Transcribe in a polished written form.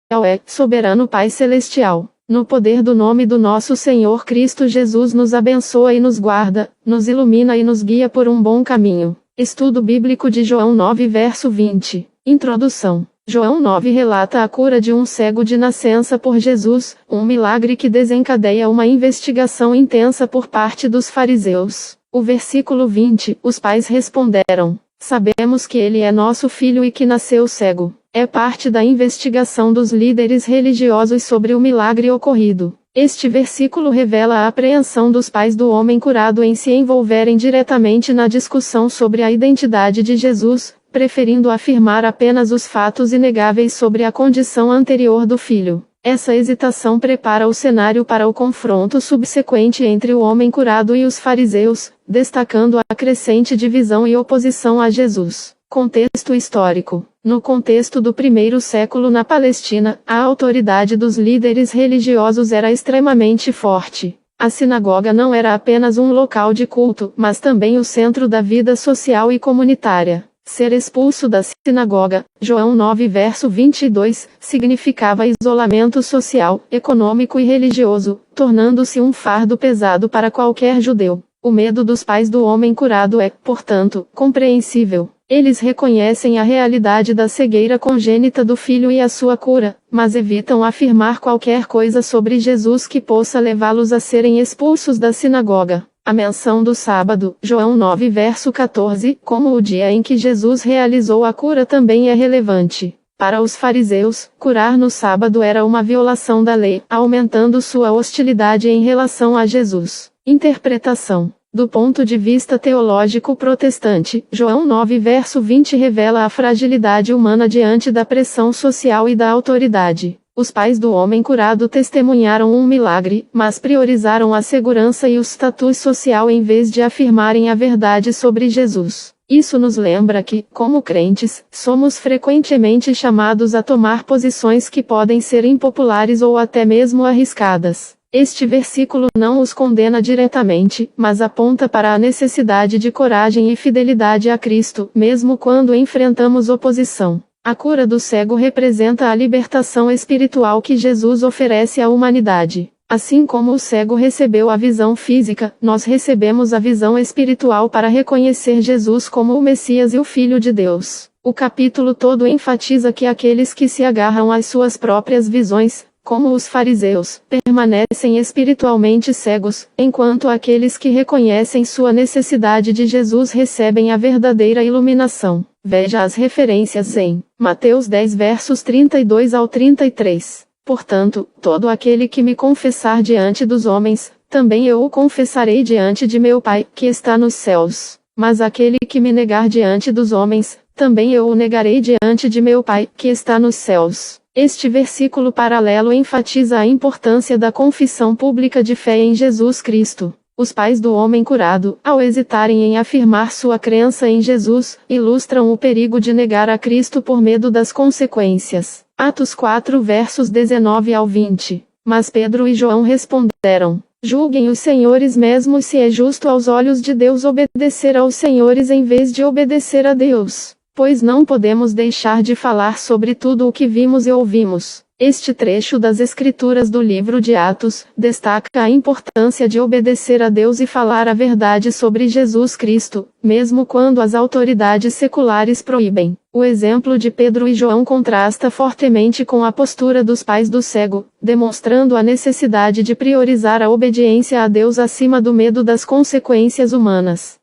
Yahweh, soberano Pai Celestial. No poder do nome do nosso Senhor Cristo Jesus nos abençoa e nos guarda, nos ilumina e nos guia por um bom caminho. Estudo bíblico de João 9 verso 20. Introdução. João 9 relata a cura de um cego de nascença por Jesus, um milagre que desencadeia uma investigação intensa por parte dos fariseus. O versículo 20, os pais responderam: sabemos que ele é nosso filho e que nasceu cego. É parte da investigação dos líderes religiosos sobre o milagre ocorrido. Este versículo revela a apreensão dos pais do homem curado em se envolverem diretamente na discussão sobre a identidade de Jesus, preferindo afirmar apenas os fatos inegáveis sobre a condição anterior do filho. Essa hesitação prepara o cenário para o confronto subsequente entre o homem curado e os fariseus, destacando a crescente divisão e oposição a Jesus. Contexto histórico. No contexto do primeiro século na Palestina, a autoridade dos líderes religiosos era extremamente forte. A sinagoga não era apenas um local de culto, mas também o centro da vida social e comunitária. Ser expulso da sinagoga, João 9 verso 22, significava isolamento social, econômico e religioso, tornando-se um fardo pesado para qualquer judeu. O medo dos pais do homem curado é, portanto, compreensível. Eles reconhecem a realidade da cegueira congênita do filho e a sua cura, mas evitam afirmar qualquer coisa sobre Jesus que possa levá-los a serem expulsos da sinagoga. A menção do sábado, João 9 verso 14, como o dia em que Jesus realizou a cura também é relevante. Para os fariseus, curar no sábado era uma violação da lei, aumentando sua hostilidade em relação a Jesus. Interpretação. Do ponto de vista teológico protestante, João 9 verso 20 revela a fragilidade humana diante da pressão social e da autoridade. Os pais do homem curado testemunharam um milagre, mas priorizaram a segurança e o status social em vez de afirmarem a verdade sobre Jesus. Isso nos lembra que, como crentes, somos frequentemente chamados a tomar posições que podem ser impopulares ou até mesmo arriscadas. Este versículo não os condena diretamente, mas aponta para a necessidade de coragem e fidelidade a Cristo, mesmo quando enfrentamos oposição. A cura do cego representa a libertação espiritual que Jesus oferece à humanidade. Assim como o cego recebeu a visão física, nós recebemos a visão espiritual para reconhecer Jesus como o Messias e o Filho de Deus. O capítulo todo enfatiza que aqueles que se agarram às suas próprias visões, como os fariseus, permanecem espiritualmente cegos, enquanto aqueles que reconhecem sua necessidade de Jesus recebem a verdadeira iluminação. Veja as referências em Mateus 10 versos 32 ao 33. Portanto, todo aquele que me confessar diante dos homens, também eu o confessarei diante de meu Pai, que está nos céus. Mas aquele que me negar diante dos homens, também eu o negarei diante de meu Pai, que está nos céus. Este versículo paralelo enfatiza a importância da confissão pública de fé em Jesus Cristo. Os pais do homem curado, ao hesitarem em afirmar sua crença em Jesus, ilustram o perigo de negar a Cristo por medo das consequências. Atos 4 versos 19 ao 20. Mas Pedro e João responderam: julguem os senhores mesmo se é justo aos olhos de Deus obedecer aos senhores em vez de obedecer a Deus. Pois não podemos deixar de falar sobre tudo o que vimos e ouvimos. Este trecho das Escrituras do livro de Atos destaca a importância de obedecer a Deus e falar a verdade sobre Jesus Cristo, mesmo quando as autoridades seculares proíbem. O exemplo de Pedro e João contrasta fortemente com a postura dos pais do cego, demonstrando a necessidade de priorizar a obediência a Deus acima do medo das consequências humanas.